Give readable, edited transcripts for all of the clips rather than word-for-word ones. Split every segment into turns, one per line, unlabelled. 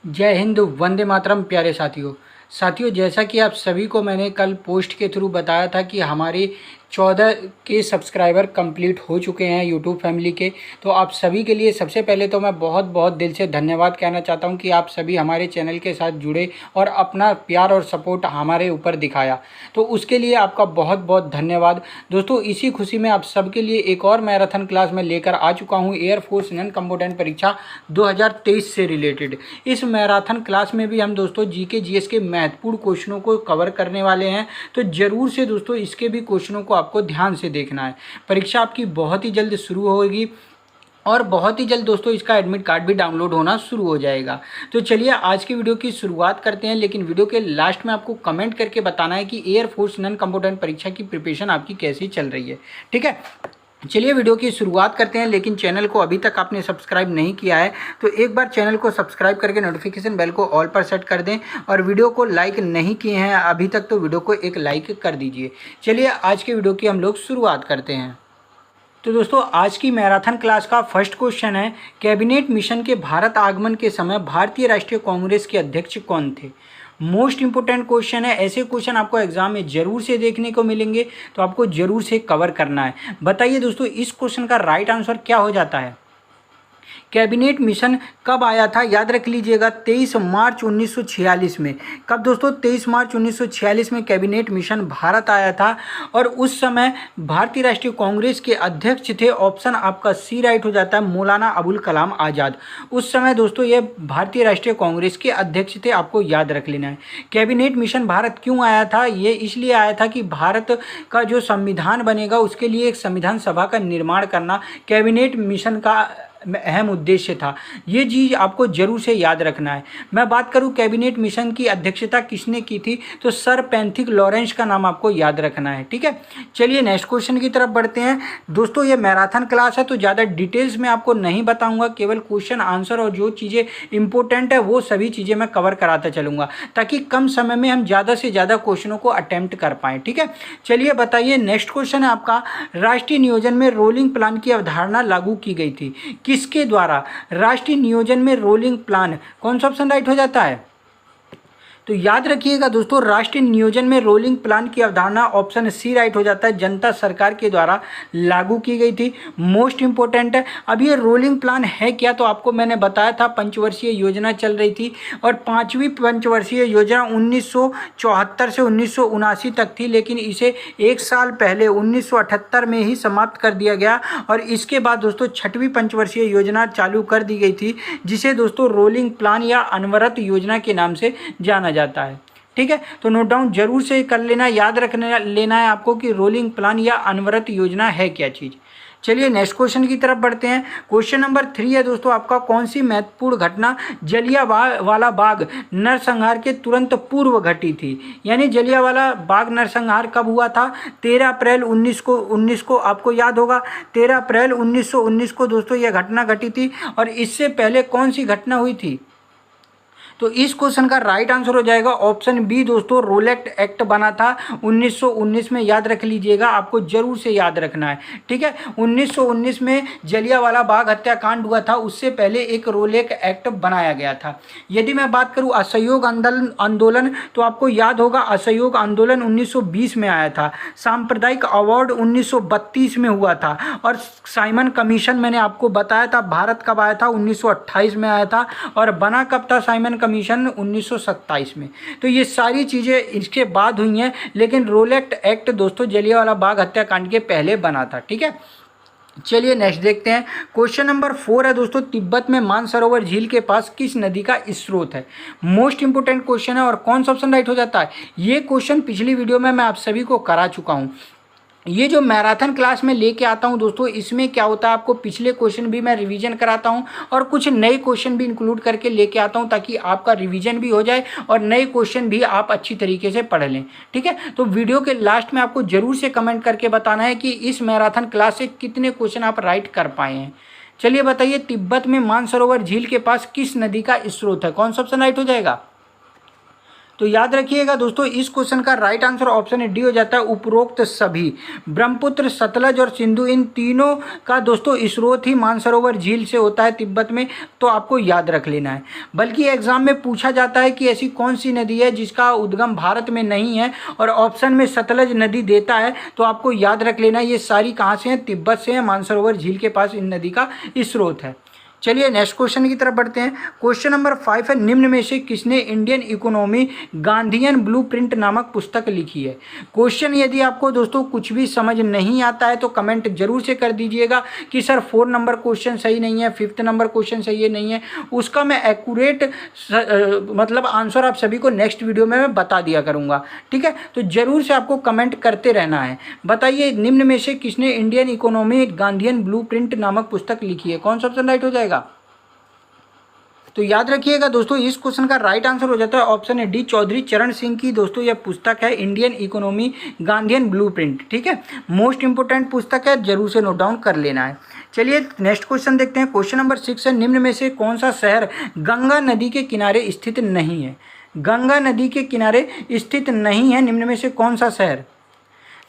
जय हिंद, वंदे मातरम। प्यारे साथियों, जैसा कि आप सभी को मैंने कल पोस्ट के थ्रू बताया था कि हमारे 14 के सब्सक्राइबर कंप्लीट हो चुके हैं यूट्यूब फैमिली के। तो आप सभी के लिए सबसे पहले तो मैं बहुत बहुत दिल से धन्यवाद कहना चाहता हूं कि आप सभी हमारे चैनल के साथ जुड़े और अपना प्यार और सपोर्ट हमारे ऊपर दिखाया। तो उसके लिए आपका बहुत बहुत धन्यवाद दोस्तों। इसी खुशी में आप सबके लिए एक और मैराथन क्लास में लेकर आ चुका हूं, एयरफोर्स नॉन कम्बाटेंट परीक्षा 2023 से रिलेटेड। इस मैराथन क्लास में भी हम दोस्तों जीके जीएस के महत्वपूर्ण क्वेश्चनों को कवर करने वाले हैं। तो जरूर से दोस्तों इसके भी क्वेश्चनों को आपको ध्यान से देखना है। परीक्षा आपकी बहुत ही जल्द शुरू होगी और बहुत ही जल्द दोस्तों इसका एडमिट कार्ड भी डाउनलोड होना शुरू हो जाएगा। तो चलिए आज की वीडियो की शुरुआत करते हैं, लेकिन वीडियो के लास्ट में आपको कमेंट करके बताना है कि एयरफोर्स नॉन कम्बाटेंट परीक्षा की प्रिपरेशन आपकी कैसी चल रही है। ठीक है, चलिए वीडियो की शुरुआत करते हैं। लेकिन चैनल को अभी तक आपने सब्सक्राइब नहीं किया है तो एक बार चैनल को सब्सक्राइब करके नोटिफिकेशन बेल को ऑल पर सेट कर दें, और वीडियो को लाइक नहीं किए हैं अभी तक तो वीडियो को एक लाइक कर दीजिए। चलिए आज के वीडियो की हम लोग शुरुआत करते हैं। तो दोस्तों आज की मैराथन क्लास का फर्स्ट क्वेश्चन है, कैबिनेट मिशन के भारत आगमन के समय भारतीय राष्ट्रीय कांग्रेस के अध्यक्ष कौन थे। मोस्ट इंपोर्टेंट क्वेश्चन है, ऐसे क्वेश्चन आपको एग्जाम में जरूर से देखने को मिलेंगे, तो आपको जरूर से कवर करना है। बताइए दोस्तों इस क्वेश्चन का राइट आंसर क्या हो जाता है। कैबिनेट मिशन कब आया था, याद रख लीजिएगा 23 मार्च 1946 में। कब दोस्तों, 23 मार्च 1946 में कैबिनेट मिशन भारत आया था। और उस समय भारतीय राष्ट्रीय कांग्रेस के अध्यक्ष थे, ऑप्शन आपका सी राइट हो जाता है, मौलाना अबुल कलाम आज़ाद। उस समय दोस्तों ये भारतीय राष्ट्रीय कांग्रेस के अध्यक्ष थे, आपको याद रख लेना है। कैबिनेट मिशन भारत क्यों आया था, ये इसलिए आया था कि भारत का जो संविधान बनेगा उसके लिए एक संविधान सभा का निर्माण करना कैबिनेट मिशन का अहम उद्देश्य था। ये चीज़ आपको जरूर से याद रखना है। मैं बात करूं कैबिनेट मिशन की अध्यक्षता किसने की थी, तो सर पैंथिक लॉरेंस का नाम आपको याद रखना है। ठीक है, चलिए नेक्स्ट क्वेश्चन की तरफ बढ़ते हैं। दोस्तों ये मैराथन क्लास है तो ज़्यादा डिटेल्स में आपको नहीं बताऊंगा, केवल क्वेश्चन आंसर और जो चीज़ें इंपॉर्टेंट है वो सभी चीज़ें मैं कवर कराता चलूँगा, ताकि कम समय में हम ज़्यादा से ज़्यादा क्वेश्चनों को अटेम्प्ट कर पाएँ। ठीक है, चलिए बताइए नेक्स्ट क्वेश्चन है आपका, राष्ट्रीय नियोजन में रोलिंग प्लान की अवधारणा लागू की गई थी, किसके द्वारा। राष्ट्रीय नियोजन में रोलिंग प्लान, कौन सा ऑप्शन राइट हो जाता है। तो याद रखिएगा दोस्तों राष्ट्रीय नियोजन में रोलिंग प्लान की अवधारणा ऑप्शन सी राइट हो जाता है, जनता सरकार के द्वारा लागू की गई थी। मोस्ट इंपोर्टेंट है। अब ये रोलिंग प्लान है क्या, तो आपको मैंने बताया था पंचवर्षीय योजना चल रही थी और 5वीं पंचवर्षीय योजना 1974 से 1979 तक थी, लेकिन इसे एक साल पहले 1978 में ही समाप्त कर दिया गया और इसके बाद दोस्तों 6वीं पंचवर्षीय योजना चालू कर दी गई थी, जिसे दोस्तों रोलिंग प्लान या अनवरत योजना के नाम से जाना जाता है। ठीक है, तो नोट डाउन जरूर से कर लेना, याद रखने लेना है आपको कि रोलिंग प्लान या अनवरत योजना है क्या चीज़। चलिए नेक्स्ट क्वेश्चन की तरफ बढ़ते हैं। क्वेश्चन नंबर 3 है दोस्तों आपका, कौन सी महत्वपूर्ण घटना जलियांवाला बाग नरसंहार के तुरंत पूर्व घटी थी। यानी जलियांवाला बाग नरसंहार कब हुआ था, 13 अप्रैल 1919 को आपको याद होगा। 13 अप्रैल 1919 को दोस्तों यह घटना घटी थी। और इससे पहले कौन सी घटना हुई थी, तो इस क्वेश्चन का राइट आंसर हो जाएगा ऑप्शन बी दोस्तों, रोलेट एक्ट बना था 1919 में, याद रख लीजिएगा, आपको जरूर से याद रखना है। ठीक है, 1919 में जलियांवाला बाग हत्याकांड हुआ था, उससे पहले एक रोलेट एक्ट बनाया गया था। यदि मैं बात करूं असहयोग आंदोलन तो आपको याद होगा असहयोग आंदोलन 1920 में आया था। सांप्रदायिक अवार्ड 1932 में हुआ था। और साइमन कमीशन मैंने आपको बताया था भारत कब आया था, 1928 में आया था। और बना कब था साइमन कमीशन, 1927 में। तो ये सारी चीज़ें इसके बाद हुई हैं, लेकिन रोलेट एक्ट दोस्तों जलियांवाला बाग हत्याकांड के पहले बना था। ठीक है, चलिए नेक्स्ट देखते हैं। क्वेश्चन नंबर 4 है दोस्तों, तिब्बत में मानसरोवर झील के पास किस नदी का स्रोत है। मोस्ट इंपोर्टेंट क्वेश्चन है और कौन सा ऑप्शन राइट हो जाता है। ये क्वेश्चन पिछली वीडियो में मैं आप सभी को करा चुका हूँ। ये जो मैराथन क्लास में लेके आता हूँ दोस्तों, इसमें क्या होता है, आपको पिछले क्वेश्चन भी मैं रिवीजन कराता हूँ और कुछ नए क्वेश्चन भी इंक्लूड करके लेके आता हूँ, ताकि आपका रिवीजन भी हो जाए और नए क्वेश्चन भी आप अच्छी तरीके से पढ़ लें। ठीक है, तो वीडियो के लास्ट में आपको जरूर से कमेंट करके बताना है कि इस मैराथन क्लास से कितने क्वेश्चन आप राइट कर पाए हैं। चलिए बताइए, तिब्बत में मानसरोवर झील के पास किस नदी का स्रोत है, कौन सा ऑप्शन राइट हो जाएगा। तो याद रखिएगा दोस्तों, इस क्वेश्चन का राइट आंसर ऑप्शन डी हो जाता है उपरोक्त सभी। ब्रह्मपुत्र, सतलज और सिंधु, इन तीनों का दोस्तों स्रोत ही मानसरोवर झील से होता है तिब्बत में, तो आपको याद रख लेना है। बल्कि एग्जाम में पूछा जाता है कि ऐसी कौन सी नदी है जिसका उद्गम भारत में नहीं है, और ऑप्शन में सतलज नदी देता है, तो आपको याद रख लेना है ये सारी कहाँ से हैं, तिब्बत से हैं, मानसरोवर झील के पास इन नदी का स्रोत है। चलिए नेक्स्ट क्वेश्चन की तरफ बढ़ते हैं। क्वेश्चन नंबर 5 है, निम्न में से किसने इंडियन इकोनॉमी गांधीयन ब्लूप्रिंट नामक पुस्तक लिखी है। क्वेश्चन यदि आपको दोस्तों कुछ भी समझ नहीं आता है तो कमेंट जरूर से कर दीजिएगा कि सर 4 नंबर क्वेश्चन सही नहीं है, 5th नंबर क्वेश्चन सही है नहीं है, उसका मैं एक्यूरेट मतलब आंसर आप सभी को नेक्स्ट वीडियो में मैं बता दिया करूँगा। ठीक है, तो जरूर से आपको कमेंट करते रहना है। बताइए निम्न में से किसने इंडियन इकोनॉमी गांधीयन ब्लूप्रिंट नामक पुस्तक लिखी है, कौन सा ऑप्शन राइट हो जाएगा। तो याद रखिएगा दोस्तों, इस क्वेश्चन का राइट आंसर हो जाता है ऑप्शन डी, चौधरी चरण सिंह की दोस्तों यह पुस्तक है इंडियन इकोनॉमी गांधीयन ब्लूप्रिंट। ठीक है, मोस्ट इंपोर्टेंट पुस्तक है, जरूर से नोट डाउन कर लेना है। चलिए नेक्स्ट क्वेश्चन देखते हैं। क्वेश्चन नंबर 6 है, निम्न में से कौन सा शहर गंगा नदी के किनारे स्थित नहीं है। गंगा नदी के किनारे स्थित नहीं है, निम्न में से कौन सा शहर।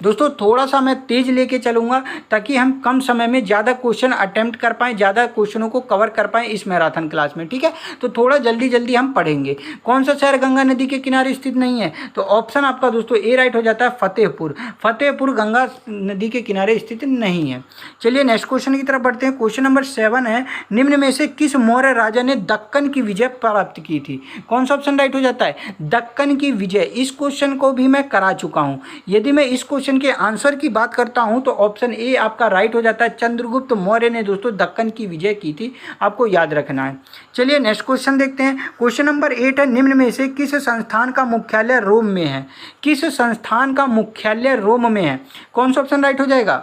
दोस्तों थोड़ा सा मैं तेज लेके चलूँगा ताकि हम कम समय में ज़्यादा क्वेश्चन अटेम्प्ट कर पाएँ, ज़्यादा क्वेश्चनों को कवर कर पाएँ इस मैराथन क्लास में। ठीक है, तो थोड़ा जल्दी जल्दी हम पढ़ेंगे। कौन सा शहर गंगा नदी के किनारे स्थित नहीं है, तो ऑप्शन आपका दोस्तों ए राइट हो जाता है, फतेहपुर। फतेहपुर गंगा नदी के किनारे स्थित नहीं है। चलिए नेक्स्ट क्वेश्चन की तरफ बढ़ते हैं। क्वेश्चन नंबर 7 है, निम्न में से किस मौर्य राजा ने दक्कन की विजय प्राप्त की थी। कौन सा ऑप्शन राइट हो जाता है, दक्कन की विजय। इस क्वेश्चन को भी मैं करा चुका हूँ। यदि मैं इस क्वेश्चन के आंसर की बात करता हूं तो ऑप्शन ए आपका राइट हो जाता है, चंद्रगुप्त मौर्य ने दोस्तों दक्कन की विजय की थी, आपको याद रखना है। चलिए नेक्स्ट क्वेश्चन देखते हैं। क्वेश्चन नंबर 8 है, निम्न में से किस संस्थान का मुख्यालय रोम में है। किस संस्थान का मुख्यालय रोम में है, कौन सा ऑप्शन राइट हो जाएगा।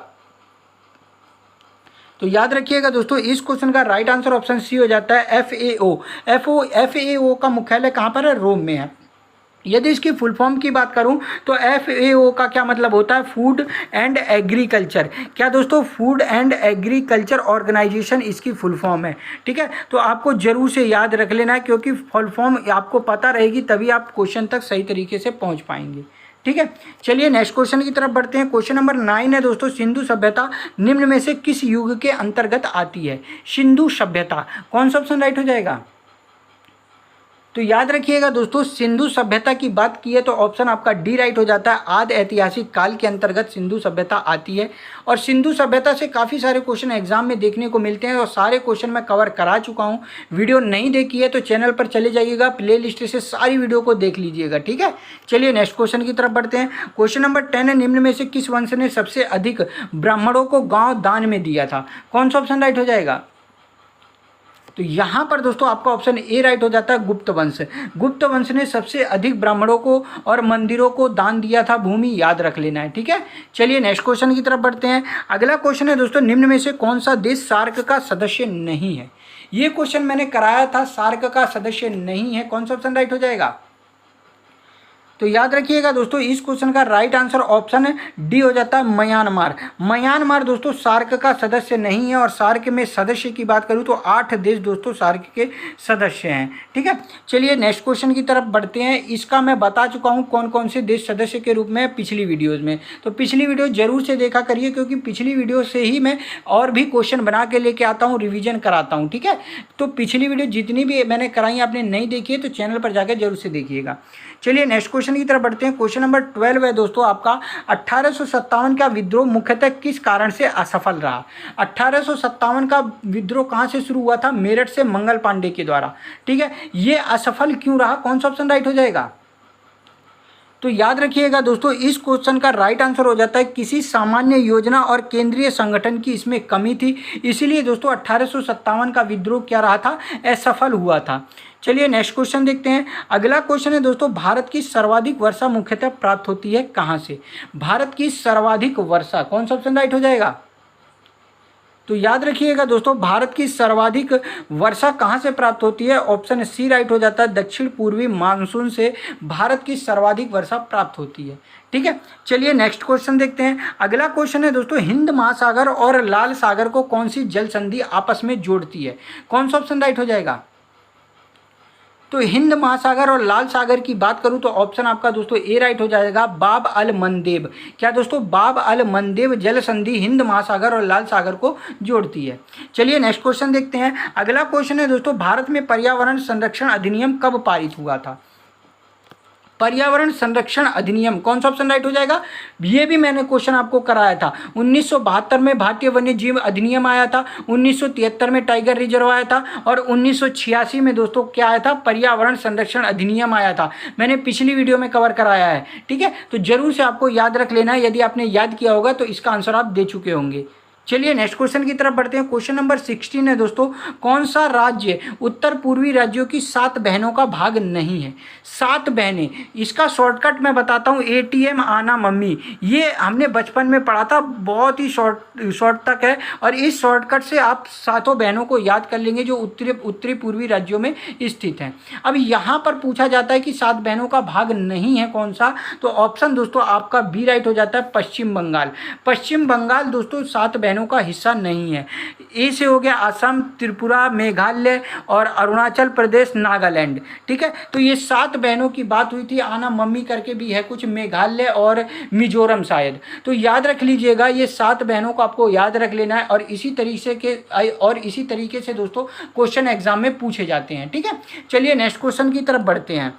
तो याद रखिएगा दोस्तों, इस क्वेश्चन का राइट आंसर ऑप्शन सी हो जाता है, FAO। FAO का मुख्यालय कहाँ पर है, रोम में है। यदि इसकी फुल फॉर्म की बात करूं तो FAO का क्या मतलब होता है, फूड एंड एग्रीकल्चर। क्या दोस्तों, फूड एंड एग्रीकल्चर ऑर्गेनाइजेशन इसकी फुल फॉर्म है। ठीक है, तो आपको जरूर से याद रख लेना है, क्योंकि फुल फॉर्म आपको पता रहेगी तभी आप क्वेश्चन तक सही तरीके से पहुंच पाएंगे। ठीक है, चलिए नेक्स्ट क्वेश्चन की तरफ बढ़ते हैं। क्वेश्चन नंबर 9 है दोस्तों, सिंधु सभ्यता निम्न में से किस युग के अंतर्गत आती है। सिंधु सभ्यता, कौन सा ऑप्शन राइट हो जाएगा। तो याद रखिएगा दोस्तों, सिंधु सभ्यता की बात की है तो ऑप्शन आपका डी राइट हो जाता है, आदि ऐतिहासिक काल के अंतर्गत सिंधु सभ्यता आती है। और सिंधु सभ्यता से काफ़ी सारे क्वेश्चन एग्जाम में देखने को मिलते हैं और सारे क्वेश्चन मैं कवर करा चुका हूं। वीडियो नहीं देखी है तो चैनल पर चले जाइएगा, प्ले लिस्ट से सारी वीडियो को देख लीजिएगा। ठीक है, चलिए नेक्स्ट क्वेश्चन की तरफ बढ़ते हैं। क्वेश्चन नंबर 10 है, निम्न में से किस वंश ने सबसे अधिक ब्राह्मणों को गाँव दान में दिया था। कौन सा ऑप्शन राइट हो जाएगा। तो यहाँ पर दोस्तों आपका ऑप्शन ए राइट हो जाता है, गुप्त वंश। गुप्त वंश ने सबसे अधिक ब्राह्मणों को और मंदिरों को दान दिया था, भूमि याद रख लेना है। ठीक है, चलिए नेक्स्ट क्वेश्चन की तरफ बढ़ते हैं। अगला क्वेश्चन है दोस्तों, निम्न में से कौन सा देश सार्क का सदस्य नहीं है। ये क्वेश्चन मैंने कराया था, सार्क का सदस्य नहीं है, कौन सा ऑप्शन राइट हो जाएगा। तो याद रखिएगा दोस्तों, इस क्वेश्चन का राइट आंसर ऑप्शन डी हो जाता है, म्यांमार। म्यांमार दोस्तों सार्क का सदस्य नहीं है। और सार्क में सदस्य की बात करूं तो 8 देश दोस्तों सार्क के सदस्य हैं। ठीक है, चलिए नेक्स्ट क्वेश्चन की तरफ बढ़ते हैं। इसका मैं बता चुका हूं कौन कौन से देश सदस्य के रूप में पिछली वीडियोज़ में, तो पिछली वीडियो जरूर से देखा करिए, क्योंकि पिछली वीडियो से ही मैं और भी क्वेश्चन बना के लेके आता हूँ, रिविजन कराता हूँ। ठीक है, तो पिछली वीडियो जितनी भी मैंने कराई आपने नहीं देखी है तो चैनल पर जाकर जरूर से देखिएगा। चलिए नेक्स्ट क्वेश्चन की तरफ बढ़ते हैं। क्वेश्चन नंबर 12 है दोस्तों आपका, 1857 का विद्रोह मुख्यतः किस कारण से असफल रहा। 1857 का विद्रोह कहां से शुरू हुआ था, मेरठ से मंगल पांडे के द्वारा। ठीक है, ये असफल क्यों रहा, कौन सा ऑप्शन राइट हो जाएगा। तो याद रखिएगा दोस्तों, इस क्वेश्चन का राइट आंसर हो जाता है, किसी सामान्य योजना और केंद्रीय संगठन की इसमें कमी थी, इसीलिए दोस्तों 1857 का विद्रोह क्या रहा था, असफल हुआ था। चलिए नेक्स्ट क्वेश्चन देखते हैं। अगला क्वेश्चन है दोस्तों, भारत की सर्वाधिक वर्षा मुख्यतः प्राप्त होती है कहां से। भारत की सर्वाधिक वर्षा, कौन सा ऑप्शन राइट हो जाएगा। तो याद रखिएगा दोस्तों, भारत की सर्वाधिक वर्षा कहां से प्राप्त होती है, ऑप्शन सी राइट हो जाता है, दक्षिण पूर्वी मानसून से भारत की सर्वाधिक वर्षा प्राप्त होती है। ठीक है, चलिए नेक्स्ट क्वेश्चन देखते हैं। अगला क्वेश्चन है दोस्तों, हिंद महासागर और लाल सागर को कौन सी जल संधि आपस में जोड़ती है, कौन सा ऑप्शन राइट हो जाएगा। तो हिंद महासागर और लाल सागर की बात करूं तो ऑप्शन आपका दोस्तों ए राइट हो जाएगा, बाब अल मंदेब। क्या दोस्तों, बाब अल मंदेब जल संधि हिंद महासागर और लाल सागर को जोड़ती है। चलिए नेक्स्ट क्वेश्चन देखते हैं। अगला क्वेश्चन है दोस्तों, भारत में पर्यावरण संरक्षण अधिनियम कब पारित हुआ था? पर्यावरण संरक्षण अधिनियम, कौन सा ऑप्शन राइट हो जाएगा? ये भी मैंने क्वेश्चन आपको कराया था। 1972 में भारतीय वन्य जीव अधिनियम आया था, 1973 में टाइगर रिजर्व आया था और 1986 में दोस्तों क्या आया था? पर्यावरण संरक्षण अधिनियम आया था। मैंने पिछली वीडियो में कवर कराया है, ठीक है, तो जरूर से आपको याद रख लेना है। यदि आपने याद किया होगा तो इसका आंसर आप दे चुके होंगे। चलिए नेक्स्ट क्वेश्चन की तरफ बढ़ते हैं। क्वेश्चन नंबर 16 है दोस्तों, कौन सा राज्य उत्तर पूर्वी राज्यों की 7 बहनों का भाग नहीं है? 7 बहनें, इसका शॉर्टकट मैं बताता हूँ, ATM आना मम्मी। ये हमने बचपन में पढ़ा था, बहुत ही शॉर्ट तक है और इस शॉर्टकट से आप 7 बहनों को याद कर लेंगे जो उत्तरी पूर्वी राज्यों में स्थित हैं। अब यहाँ पर पूछा जाता है कि 7 बहनों का भाग नहीं है कौन सा, तो ऑप्शन दोस्तों आपका बी राइट हो जाता है, पश्चिम बंगाल। पश्चिम बंगाल दोस्तों 7 बहनों का हिस्सा नहीं है। ए से हो गया असम, त्रिपुरा, मेघालय और अरुणाचल प्रदेश, नागालैंड, ठीक है। तो ये 7 बहनों की बात हुई थी, आना मम्मी करके भी है कुछ, मेघालय और मिजोरम शायद। तो याद रख लीजिएगा, ये 7 बहनों को आपको याद रख लेना है और इसी तरीके से दोस्तों क्वेश्चन एग्जाम में पूछे जाते हैं, ठीक है। चलिए नेक्स्ट क्वेश्चन की तरफ बढ़ते हैं।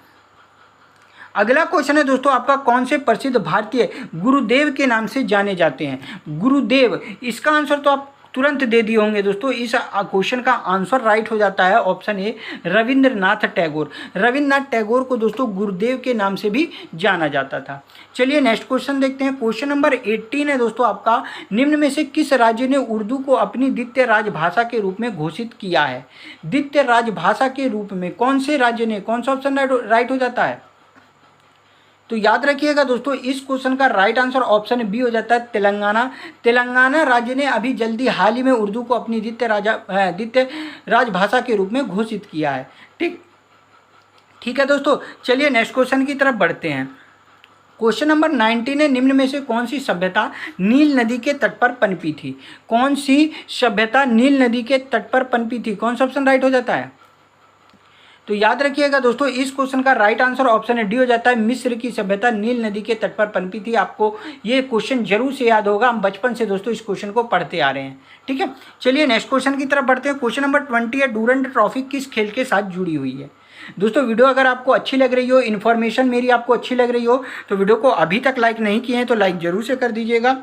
अगला क्वेश्चन है दोस्तों आपका, कौन से प्रसिद्ध भारतीय गुरुदेव के नाम से जाने जाते हैं? गुरुदेव, इसका आंसर तो आप तुरंत दे दिए होंगे दोस्तों। इस क्वेश्चन का आंसर राइट हो जाता है ऑप्शन ए, रविंद्रनाथ टैगोर। रविंद्रनाथ टैगोर को दोस्तों गुरुदेव के नाम से भी जाना जाता था। चलिए नेक्स्ट क्वेश्चन देखते हैं। क्वेश्चन नंबर 18 है दोस्तों आपका, निम्न में से किस राज्य ने उर्दू को अपनी द्वितीय राजभाषा के रूप में घोषित किया है? द्वितीय राजभाषा के रूप में कौन से राज्य ने, कौन सा ऑप्शन राइट हो जाता है? तो याद रखिएगा दोस्तों, इस क्वेश्चन का राइट आंसर ऑप्शन बी हो जाता है, तेलंगाना। तेलंगाना राज्य ने अभी जल्दी हाल ही में उर्दू को अपनी द्वितीय राजभाषा के रूप में घोषित किया है, ठीक है दोस्तों। चलिए नेक्स्ट क्वेश्चन की तरफ बढ़ते हैं। क्वेश्चन नंबर 19 है, निम्न में से कौन सी सभ्यता नील नदी के तट पर पनपी थी? कौन सी सभ्यता नील नदी के तट पर पनपी थी? कौन सा ऑप्शन राइट हो जाता है? तो याद रखिएगा दोस्तों, इस क्वेश्चन का राइट आंसर ऑप्शन डी हो जाता है, मिस्र की सभ्यता नील नदी के तट पर पनपी थी। आपको ये क्वेश्चन जरूर से याद होगा, हम बचपन से दोस्तों इस क्वेश्चन को पढ़ते आ रहे हैं, ठीक है। चलिए नेक्स्ट क्वेश्चन की तरफ बढ़ते हैं। क्वेश्चन नंबर 20 है, डूरंड ट्रॉफी किस खेल के साथ जुड़ी हुई है? दोस्तों वीडियो अगर आपको अच्छी लग रही हो, इन्फॉर्मेशन मेरी आपको अच्छी लग रही हो, तो वीडियो को अभी तक लाइक नहीं किए हैं तो लाइक जरूर से कर दीजिएगा।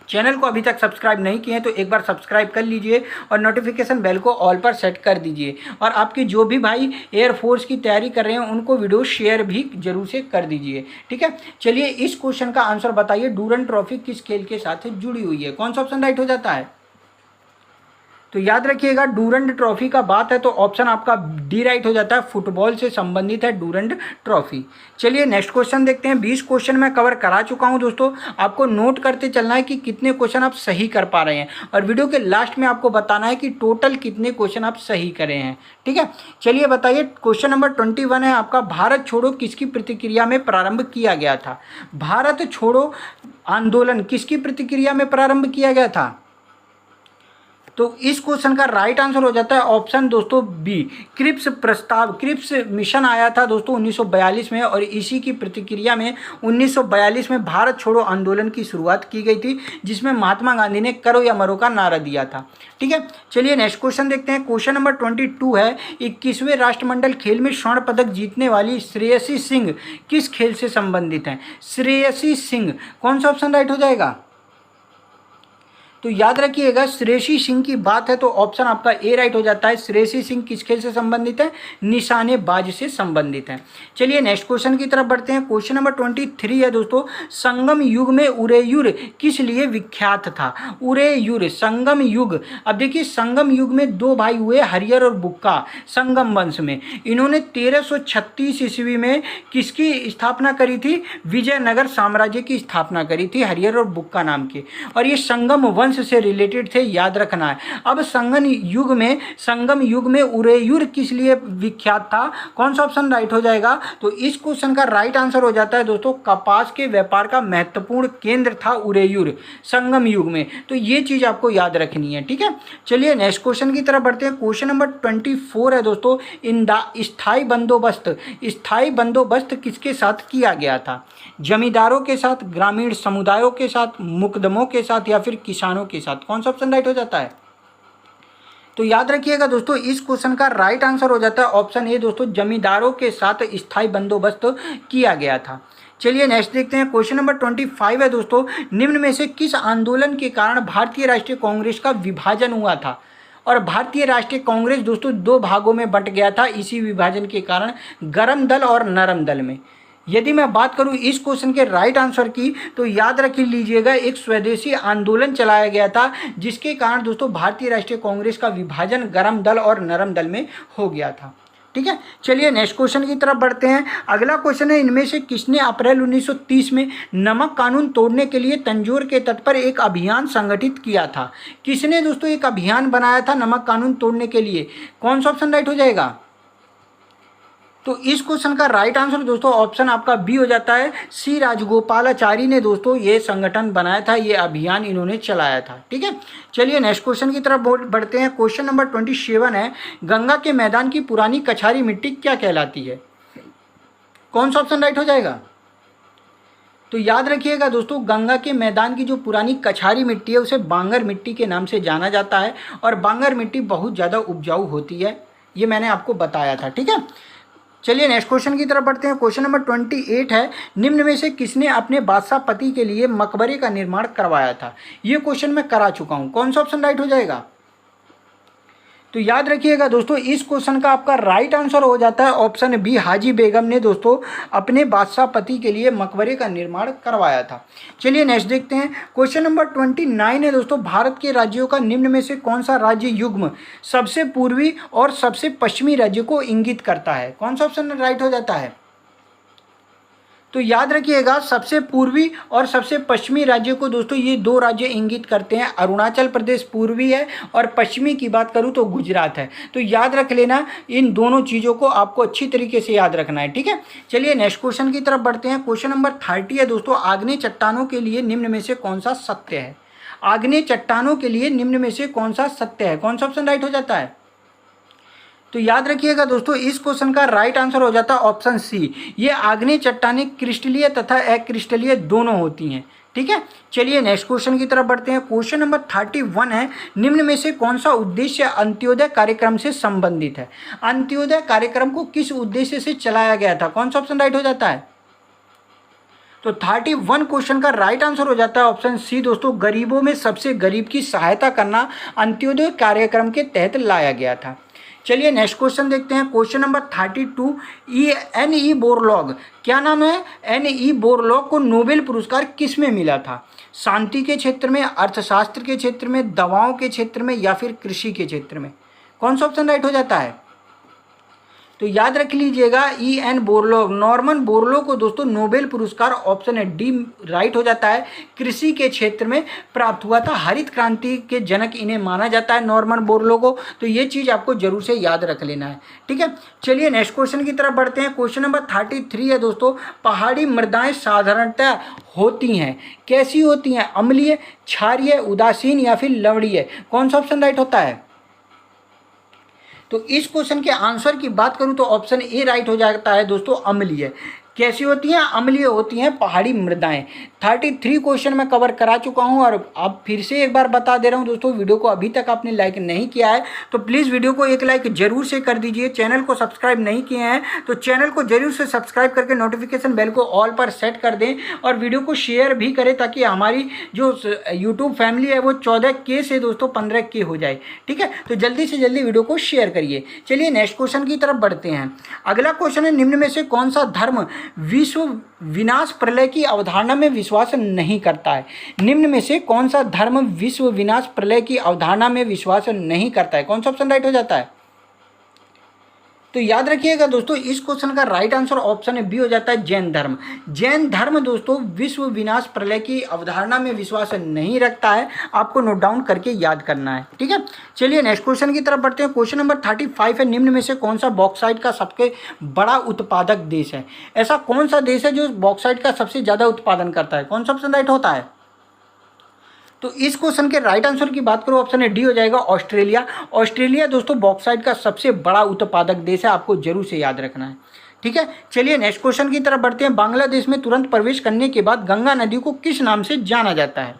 चैनल को अभी तक सब्सक्राइब नहीं किए हैं तो एक बार सब्सक्राइब कर लीजिए और नोटिफिकेशन बेल को ऑल पर सेट कर दीजिए। और आपके जो भी भाई एयरफोर्स की तैयारी कर रहे हैं उनको वीडियो शेयर भी जरूर से कर दीजिए, ठीक है। चलिए इस क्वेश्चन का आंसर बताइए, डूरंड ट्रॉफी किस खेल के साथ जुड़ी हुई है? कौन सा ऑप्शन राइट हो जाता है? तो याद रखिएगा, डूरंड ट्रॉफी का बात है तो ऑप्शन आपका डी राइट हो जाता है, फुटबॉल से संबंधित है डूरंड ट्रॉफी। चलिए नेक्स्ट क्वेश्चन देखते हैं। 20 क्वेश्चन मैं कवर करा चुका हूं दोस्तों, आपको नोट करते चलना है कि कितने क्वेश्चन आप सही कर पा रहे हैं और वीडियो के लास्ट में आपको बताना है कि टोटल कितने क्वेश्चन आप सही करे हैं, ठीक है। चलिए बताइए, क्वेश्चन नंबर 21 है आपका, भारत छोड़ो किसकी प्रतिक्रिया में प्रारंभ किया गया था? भारत छोड़ो आंदोलन किसकी प्रतिक्रिया में प्रारंभ किया गया था? तो इस क्वेश्चन का राइट आंसर हो जाता है ऑप्शन दोस्तों बी, क्रिप्स प्रस्ताव। क्रिप्स मिशन आया था दोस्तों 1942 में और इसी की प्रतिक्रिया में 1942 में भारत छोड़ो आंदोलन की शुरुआत की गई थी, जिसमें महात्मा गांधी ने करो या मरो का नारा दिया था, ठीक है। चलिए नेक्स्ट क्वेश्चन देखते हैं। क्वेश्चन नंबर 22 है, 21वें राष्ट्रमंडल खेल में स्वर्ण पदक जीतने वाली श्रेयसी सिंह किस खेल से संबंधित हैं? श्रेयसी सिंह, कौन सा ऑप्शन राइट हो जाएगा? तो याद रखिएगा, श्रेयसी सिंह की बात है तो ऑप्शन आपका ए राइट हो जाता है। श्रेयसी सिंह किस खेल से संबंधित है? निशानेबाज से संबंधित है। चलिए नेक्स्ट क्वेश्चन की तरफ बढ़ते हैं। क्वेश्चन नंबर 23 है दोस्तों, संगम युग में उरेयुर किस लिए विख्यात था? उरेयुर, संगम युग। अब देखिए, संगम युग में 2 भाई हुए, हरियर और बुक्का, संगम वंश में। इन्होंने 1336 ईस्वी में किसकी स्थापना करी थी? विजयनगर साम्राज्य की स्थापना करी थी, हरियर और बुक्का नाम के। और ये संगम वंश वंश से रिलेटेड थे, याद रखना है। अब संगम युग में उरेयुर किस लिए विख्यात था? कौन सा ऑप्शन राइट हो जाएगा? तो इस क्वेश्चन का राइट आंसर हो जाता है दोस्तों, कपास के व्यापार का महत्वपूर्ण केंद्र था उरेयुर संगम युग में। तो ये चीज आपको याद रखनी है, ठीक है। चलिए नेक्स्ट क्वेश्चन की तरफ बढ़ते हैं। क्वेश्चन नंबर 24 है दोस्तों, स्थायी बंदोबस्त किसके साथ किया गया था? जमींदारों के साथ, ग्रामीण समुदायों के साथ, मुकदमों के साथ या फिर किसानों के साथ? कौन सा ऑप्शन राइट हो जाता है? तो याद रखिएगा दोस्तों, इस क्वेश्चन का राइट आंसर हो जाता है ऑप्शन ए दोस्तों, जमींदारों के साथ स्थायी बंदोबस्त किया गया था। चलिए नेक्स्ट देखते हैं। क्वेश्चन नंबर 25 है दोस्तों, निम्न में से किस आंदोलन के कारण भारतीय राष्ट्रीय कांग्रेस का विभाजन हुआ था? और भारतीय राष्ट्रीय कांग्रेस दोस्तों दो भागों में बंट गया था इसी विभाजन के कारण, गर्म दल और नरम दल में। यदि मैं बात करूं इस क्वेश्चन के राइट आंसर की, तो याद रख लीजिएगा, एक स्वदेशी आंदोलन चलाया गया था जिसके कारण दोस्तों भारतीय राष्ट्रीय कांग्रेस का विभाजन गर्म दल और नरम दल में हो गया था, ठीक है। चलिए नेक्स्ट क्वेश्चन की तरफ बढ़ते हैं। अगला क्वेश्चन है, इनमें से किसने अप्रैल 1930 में नमक कानून तोड़ने के लिए तंजौर के तट पर एक अभियान संगठित किया था? किसने दोस्तों एक अभियान बनाया था नमक कानून तोड़ने के लिए? कौन सा ऑप्शन राइट हो जाएगा? तो इस क्वेश्चन का राइट आंसर दोस्तों ऑप्शन आपका बी हो जाता है, सी राजगोपालाचारी ने दोस्तों ये संगठन बनाया था, ये अभियान इन्होंने चलाया था, ठीक है। चलिए नेक्स्ट क्वेश्चन की तरफ बढ़ते हैं। क्वेश्चन नंबर 27 है, गंगा के मैदान की पुरानी कछारी मिट्टी क्या कहलाती है? कौन सा ऑप्शन राइट हो जाएगा? तो याद रखिएगा दोस्तों, गंगा के मैदान की जो पुरानी कछारी मिट्टी है उसे बांगर मिट्टी के नाम से जाना जाता है, और बांगर मिट्टी बहुत ज़्यादा उपजाऊ होती है, ये मैंने आपको बताया था, ठीक है। चलिए नेक्स्ट क्वेश्चन की तरफ बढ़ते हैं। क्वेश्चन नंबर 28 है, निम्न में से किसने अपने बादशाह पति के लिए मकबरे का निर्माण करवाया था? ये क्वेश्चन मैं करा चुका हूं, कौन सा ऑप्शन राइट हो जाएगा? तो याद रखिएगा दोस्तों, इस क्वेश्चन का आपका राइट आंसर हो जाता है ऑप्शन बी, हाजी बेगम ने दोस्तों अपने बादशाह पति के लिए मकबरे का निर्माण करवाया था। चलिए नेक्स्ट देखते हैं। क्वेश्चन नंबर 29 है दोस्तों, भारत के राज्यों का निम्न में से कौन सा राज्य युग्म सबसे पूर्वी और सबसे पश्चिमी राज्य को इंगित करता है? कौन सा ऑप्शन राइट हो जाता है? तो याद रखिएगा, सबसे पूर्वी और सबसे पश्चिमी राज्य को दोस्तों ये दो राज्य इंगित करते हैं। अरुणाचल प्रदेश पूर्वी है और पश्चिमी की बात करूं तो गुजरात है। तो याद रख लेना, इन दोनों चीज़ों को आपको अच्छी तरीके से याद रखना है, ठीक है। चलिए नेक्स्ट क्वेश्चन की तरफ बढ़ते हैं। क्वेश्चन नंबर 30 है दोस्तों, आग्नेय चट्टानों के लिए निम्न में से कौन सा सत्य है? आग्नेय चट्टानों के लिए निम्न में से कौन सा सत्य है? कौन सा ऑप्शन राइट हो जाता है? तो याद रखिएगा दोस्तों, इस क्वेश्चन का राइट आंसर हो जाता है ऑप्शन सी, ये आग्नेय चट्टानें क्रिस्टलीय तथा अक्रिस्टलीय दोनों होती हैं, ठीक है। चलिए नेक्स्ट क्वेश्चन की तरफ बढ़ते हैं। क्वेश्चन नंबर 31 है, निम्न में से कौन सा उद्देश्य अंत्योदय कार्यक्रम से संबंधित है? अंत्योदय कार्यक्रम को किस उद्देश्य से चलाया गया था? कौन सा ऑप्शन राइट हो जाता है? तो 31 क्वेश्चन का राइट आंसर हो जाता है ऑप्शन सी दोस्तों, गरीबों में सबसे गरीब की सहायता करना अंत्योदय कार्यक्रम के तहत लाया गया था। चलिए नेक्स्ट क्वेश्चन देखते हैं। Question number 32, NE. बोरलॉग, क्या नाम है? एन.ई. बोरलॉग को नोबेल पुरस्कार किस में मिला था? शांति के क्षेत्र में, अर्थशास्त्र के क्षेत्र में, दवाओं के क्षेत्र में या फिर कृषि के क्षेत्र में? कौन सा ऑप्शन राइट हो जाता है? तो याद रख लीजिएगा, E.N. बोरलॉग, नॉर्मन बोरलॉग को दोस्तों नोबेल पुरस्कार ऑप्शन है डी राइट हो जाता है, कृषि के क्षेत्र में प्राप्त हुआ था। हरित क्रांति के जनक इन्हें माना जाता है, नॉर्मन बोरलॉग को। तो ये चीज़ आपको जरूर से याद रख लेना है, ठीक है। चलिए नेक्स्ट क्वेश्चन की तरफ बढ़ते हैं। क्वेश्चन नंबर 33 है दोस्तों, पहाड़ी मृदाएं साधारणतः होती हैं, कैसी होती हैं? अम्लीय, क्षारीय, उदासीन या फिर लवणीय? कौन सा ऑप्शन राइट होता है? तो इस क्वेश्चन के आंसर की बात करूं तो ऑप्शन ए राइट हो जाता है दोस्तों, अम्लीय। कैसी होती हैं? अम्लीय होती हैं पहाड़ी मृदाएं। 33 क्वेश्चन मैं कवर करा चुका हूं, और अब फिर से एक बार बता दे रहा हूं दोस्तों, वीडियो को अभी तक आपने लाइक नहीं किया है तो प्लीज़ वीडियो को एक लाइक जरूर से कर दीजिए। चैनल को सब्सक्राइब नहीं किए हैं तो चैनल को जरूर से सब्सक्राइब करके नोटिफिकेशन बेल को ऑल पर सेट कर दें, और वीडियो को शेयर भी करें ताकि हमारी जो यूट्यूब फैमिली है वो 14K से दोस्तों 15K हो जाए, ठीक है। तो जल्दी से जल्दी वीडियो को शेयर करिए। चलिए नेक्स्ट क्वेश्चन की तरफ बढ़ते हैं। अगला क्वेश्चन है, निम्न में से कौन सा धर्म विश्व विनाश प्रलय की अवधारणा में विश्वास नहीं करता है? निम्न में से कौन सा धर्म विश्व विनाश प्रलय की अवधारणा में विश्वास नहीं करता है? कौन सा ऑप्शन राइट हो जाता है? तो याद रखिएगा दोस्तों, इस क्वेश्चन का राइट आंसर ऑप्शन बी हो जाता है जैन धर्म। जैन धर्म दोस्तों विश्व विनाश प्रलय की अवधारणा में विश्वास नहीं रखता है, आपको नोट डाउन करके याद करना है, ठीक है। चलिए नेक्स्ट क्वेश्चन की तरफ बढ़ते हैं। क्वेश्चन नंबर 35 है, निम्न में से कौन सा बॉक्साइट का सबसे बड़ा उत्पादक देश है? ऐसा कौन सा देश है जो बॉक्साइट का सबसे ज़्यादा उत्पादन करता है? कौन सा ऑप्शन राइट होता है? तो इस क्वेश्चन के राइट आंसर की बात करो, ऑप्शन डी हो जाएगा ऑस्ट्रेलिया। ऑस्ट्रेलिया दोस्तों बॉक्साइट का सबसे बड़ा उत्पादक देश है, आपको जरूर से याद रखना है, ठीक है। चलिए नेक्स्ट क्वेश्चन की तरफ बढ़ते हैं। बांग्लादेश में तुरंत प्रवेश करने के बाद गंगा नदी को किस नाम से जाना जाता है?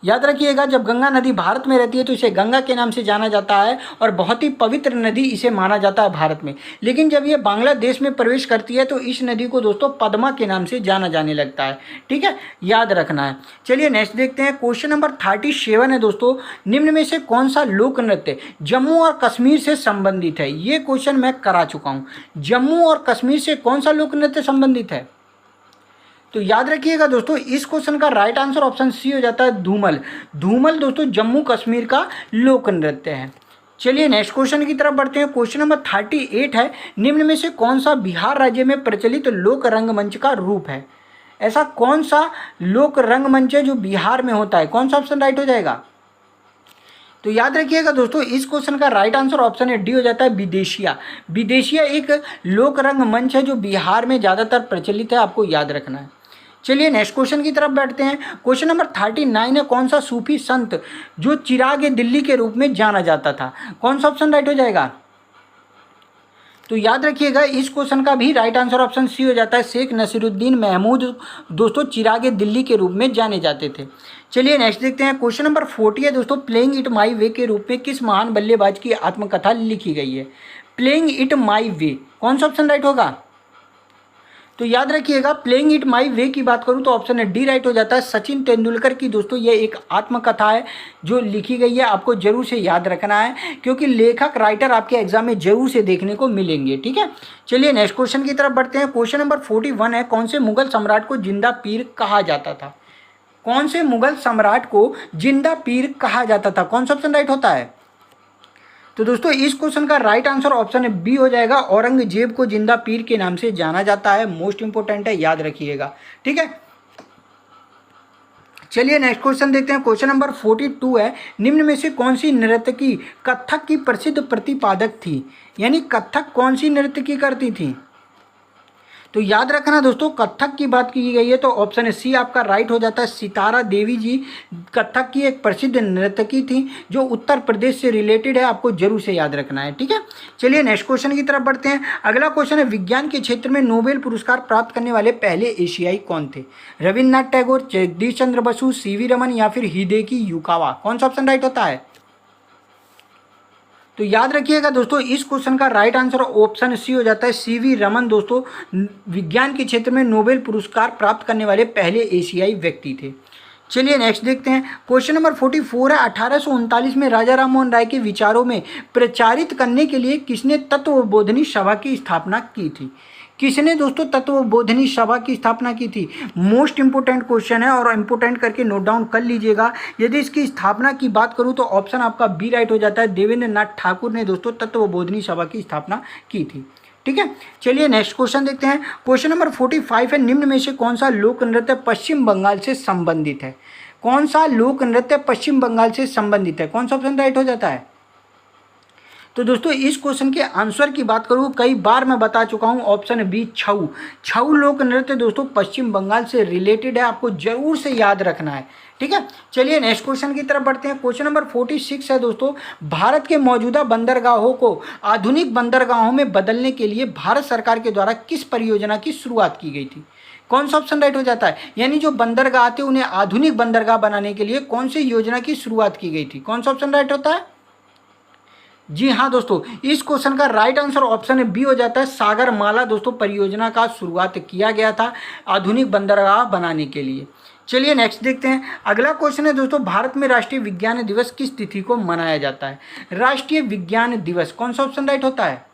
याद रखिएगा, जब गंगा नदी भारत में रहती है तो इसे गंगा के नाम से जाना जाता है और बहुत ही पवित्र नदी इसे माना जाता है भारत में। लेकिन जब ये बांग्लादेश में प्रवेश करती है तो इस नदी को दोस्तों पद्मा के नाम से जाना जाने लगता है, ठीक है, याद रखना है। चलिए नेक्स्ट देखते हैं। क्वेश्चन नंबर 37 है दोस्तों, निम्न में से कौन सा लोक नृत्य जम्मू और कश्मीर से संबंधित है? ये क्वेश्चन मैं करा चुका हूँ। जम्मू और कश्मीर से कौन सा लोक नृत्य संबंधित है? तो याद रखिएगा दोस्तों, इस क्वेश्चन का राइट आंसर ऑप्शन सी हो जाता है धूमल। धूमल दोस्तों जम्मू कश्मीर का लोक नृत्य है। चलिए नेक्स्ट क्वेश्चन की तरफ बढ़ते हैं। क्वेश्चन नंबर 38 है, निम्न में से कौन सा बिहार राज्य में प्रचलित लोक रंगमंच का रूप है? ऐसा कौन सा लोक रंगमंच है जो बिहार में होता है? कौन सा ऑप्शन राइट हो जाएगा? तो याद रखिएगा दोस्तों, इस क्वेश्चन का राइट आंसर ऑप्शन डी हो जाता है विदेशिया। विदेशिया एक लोक रंगमंच है जो बिहार में ज़्यादातर प्रचलित है, आपको याद रखना है। चलिए नेक्स्ट क्वेश्चन की तरफ बैठते हैं। क्वेश्चन नंबर 39 है, कौन सा सूफी संत जो चिराग दिल्ली के रूप में जाना जाता था? कौन सा ऑप्शन राइट हो जाएगा? तो याद रखिएगा, इस क्वेश्चन का भी राइट आंसर ऑप्शन सी हो जाता है शेख नसीरुद्दीन महमूद दोस्तों चिराग दिल्ली के रूप में जाने जाते थे। चलिए नेक्स्ट देखते हैं। क्वेश्चन नंबर 40 है दोस्तों, प्लेइंग इट माई वे के रूप में किस महान बल्लेबाज की आत्मकथा लिखी गई है? प्लेइंग इट माई वे, कौन सा ऑप्शन राइट होगा? तो याद रखिएगा, प्लेइंग इट माई वे की बात करूं तो ऑप्शन डी राइट हो जाता है सचिन तेंदुलकर की। दोस्तों ये एक आत्मकथा है जो लिखी गई है, आपको जरूर से याद रखना है क्योंकि लेखक राइटर आपके एग्जाम में जरूर से देखने को मिलेंगे, ठीक है। चलिए नेक्स्ट क्वेश्चन की तरफ बढ़ते हैं। क्वेश्चन नंबर 41 है, कौन से मुगल सम्राट को जिंदा पीर कहा जाता था? कौन से मुगल सम्राट को जिंदा पीर कहा जाता था? कौन सा ऑप्शन राइट होता है? तो दोस्तों इस क्वेश्चन का राइट आंसर ऑप्शन बी हो जाएगा, औरंगजेब को जिंदा पीर के नाम से जाना जाता है। मोस्ट इंपोर्टेंट है, याद रखिएगा, ठीक है। चलिए नेक्स्ट क्वेश्चन देखते हैं। क्वेश्चन नंबर 42 है, निम्न में से कौन सी नर्तकी कथक की प्रसिद्ध प्रतिपादक थी? यानी कथक कौन सी नर्तकी करती थी? तो याद रखना दोस्तों, कथक की बात की गई है तो ऑप्शन सी आपका राइट हो जाता है। सितारा देवी जी कथक की एक प्रसिद्ध नर्तकी थी जो उत्तर प्रदेश से रिलेटेड है, आपको जरूर से याद रखना है, ठीक है। चलिए नेक्स्ट क्वेश्चन की तरफ बढ़ते हैं। अगला क्वेश्चन है, विज्ञान के क्षेत्र में नोबेल पुरस्कार प्राप्त करने वाले पहले एशियाई कौन थे? रविन्द्रनाथ टैगोर, जगदीश चंद्र बसु, सीवी रमन या फिर हिदेकी युकावा? कौन सा ऑप्शन राइट होता है? तो याद रखिएगा दोस्तों, इस क्वेश्चन का राइट आंसर ऑप्शन सी हो जाता है सीवी रमन। दोस्तों विज्ञान के क्षेत्र में नोबेल पुरस्कार प्राप्त करने वाले पहले एशियाई व्यक्ति थे। चलिए नेक्स्ट देखते हैं। क्वेश्चन नंबर 44 है, 1839 में राजा राममोहन राय के विचारों में प्रचारित करने के लिए किसने तत्वबोधिनी सभा की स्थापना की थी? किसने दोस्तों तत्वबोधिनी सभा की स्थापना की थी? मोस्ट इंपोर्टेंट क्वेश्चन है और इंपोर्टेंट करके नोट डाउन कर लीजिएगा। यदि इसकी स्थापना की बात करूं तो ऑप्शन आपका बी राइट हो जाता है, देवेंद्र नाथ ठाकुर ने दोस्तों तत्वबोधिनी सभा की स्थापना की थी, ठीक है। चलिए नेक्स्ट क्वेश्चन देखते हैं। क्वेश्चन नंबर 45 है, निम्न में से कौन सा लोक नृत्य पश्चिम बंगाल से संबंधित है? कौन सा लोक नृत्य पश्चिम बंगाल से संबंधित है? कौन सा ऑप्शन राइट हो जाता है? तो दोस्तों इस क्वेश्चन के आंसर की बात करूँ, कई बार मैं बता चुका हूँ, ऑप्शन बी छऊ। छऊ लोक नृत्य दोस्तों पश्चिम बंगाल से रिलेटेड है, आपको जरूर से याद रखना है, ठीक है। चलिए नेक्स्ट क्वेश्चन की तरफ बढ़ते हैं। क्वेश्चन नंबर 46 है दोस्तों, भारत के मौजूदा बंदरगाहों को आधुनिक बंदरगाहों में बदलने के लिए भारत सरकार के द्वारा किस परियोजना की शुरुआत की गई थी? कौन सा ऑप्शन राइट हो जाता है? यानी जो बंदरगाह थे उन्हें आधुनिक बंदरगाह बनाने के लिए कौन सी योजना की शुरुआत की गई थी? कौन सा ऑप्शन राइट होता है? जी हाँ दोस्तों, इस क्वेश्चन का राइट आंसर ऑप्शन बी हो जाता है, सागरमाला दोस्तों परियोजना का शुरुआत किया गया था आधुनिक बंदरगाह बनाने के लिए। चलिए नेक्स्ट देखते हैं। अगला क्वेश्चन है दोस्तों, भारत में राष्ट्रीय विज्ञान दिवस किस तिथि को मनाया जाता है? राष्ट्रीय विज्ञान दिवस, कौन सा ऑप्शन राइट होता है?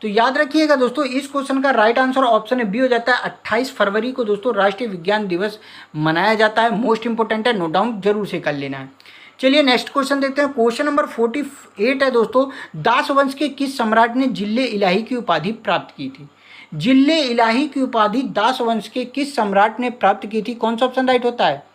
तो याद रखिएगा दोस्तों, इस क्वेश्चन का राइट आंसर ऑप्शन बी हो जाता है, 28 फरवरी को दोस्तों राष्ट्रीय विज्ञान दिवस मनाया जाता है। मोस्ट इंपोर्टेंट है, नोट डाउन जरूर से कर लेना है। चलिए नेक्स्ट क्वेश्चन देखते हैं। क्वेश्चन नंबर 48 है दोस्तों, दास वंश के किस सम्राट ने जिले इलाही की उपाधि प्राप्त की थी? जिले इलाही की उपाधि दास वंश के किस सम्राट ने प्राप्त की थी? कौन सा ऑप्शन राइट होता है?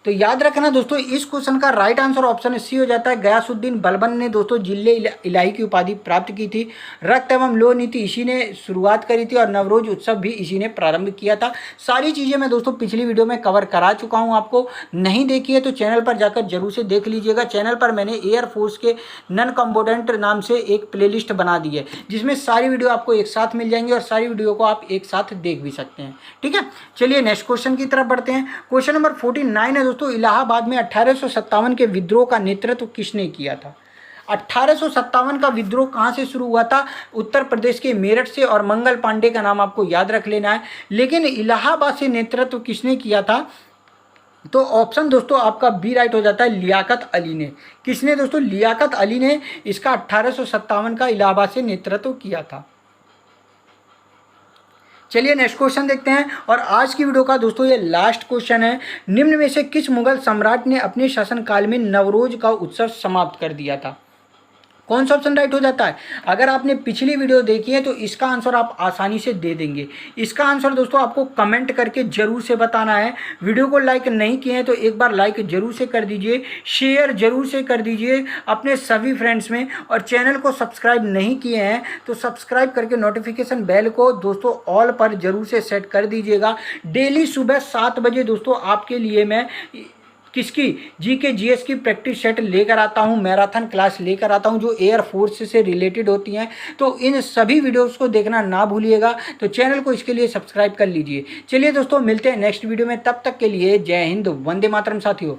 तो याद रखना दोस्तों, इस क्वेश्चन का राइट आंसर ऑप्शन सी हो जाता है। गयासुद्दीन बलबन ने दोस्तों जिले इलाही की उपाधि प्राप्त की थी। रक्त एवं लोह नीति इसी ने शुरुआत करी थी और नवरोज उत्सव भी इसी ने प्रारंभ किया था। सारी चीज़ें मैं दोस्तों पिछली वीडियो में कवर करा चुका हूं। आपको नहीं देखी है तो चैनल पर जाकर जरूर से देख लीजिएगा। चैनल पर मैंने एयरफोर्स के नॉन कॉम्बोडेंट नाम से एक प्लेलिस्ट बना दी है, जिसमें सारी वीडियो आपको एक साथ मिल जाएंगी और सारी वीडियो को आप एक साथ देख भी सकते हैं। ठीक है, चलिए नेक्स्ट क्वेश्चन की तरफ बढ़ते हैं। क्वेश्चन नंबर 49 है दोस्तों, इलाहाबाद में 1857 के विद्रोह का नेतृत्व किसने किया था? 1857 का विद्रोह कहां से शुरू हुआ था? उत्तर प्रदेश के मेरठ से, और मंगल पांडे का नाम आपको याद रख लेना है। लेकिन इलाहाबाद से नेतृत्व किसने किया था? तो ऑप्शन दोस्तों आपका बी राइट हो जाता है, लियाकत अली ने। किसने दोस्तों? लियाकत अली ने इसका 1857 का इलाहाबाद से नेतृत्व किया था। चलिए नेक्स्ट क्वेश्चन देखते हैं, और आज की वीडियो का दोस्तों ये लास्ट क्वेश्चन है। निम्न में से किस मुगल सम्राट ने अपने शासनकाल में नवरोज का उत्सव समाप्त कर दिया था? कौन सा ऑप्शन राइट हो जाता है? अगर आपने पिछली वीडियो देखी है तो इसका आंसर आप आसानी से दे देंगे। इसका आंसर दोस्तों आपको कमेंट करके जरूर से बताना है। वीडियो को लाइक नहीं किए हैं तो एक बार लाइक जरूर से कर दीजिए, शेयर जरूर से कर दीजिए अपने सभी फ्रेंड्स में, और चैनल को सब्सक्राइब नहीं किए हैं तो सब्सक्राइब करके नोटिफिकेशन बेल को दोस्तों ऑल पर जरूर से सेट कर दीजिएगा। डेली सुबह 7 बजे दोस्तों आपके लिए मैं किसकी जीके जीएस की प्रैक्टिस सेट लेकर आता हूं, मैराथन क्लास लेकर आता हूं जो एयर फोर्स से रिलेटेड होती हैं। तो इन सभी वीडियोस को देखना ना भूलिएगा। तो चैनल को इसके लिए सब्सक्राइब कर लीजिए। चलिए दोस्तों मिलते हैं नेक्स्ट वीडियो में, तब तक के लिए जय हिंद, वंदे मातरम साथियों।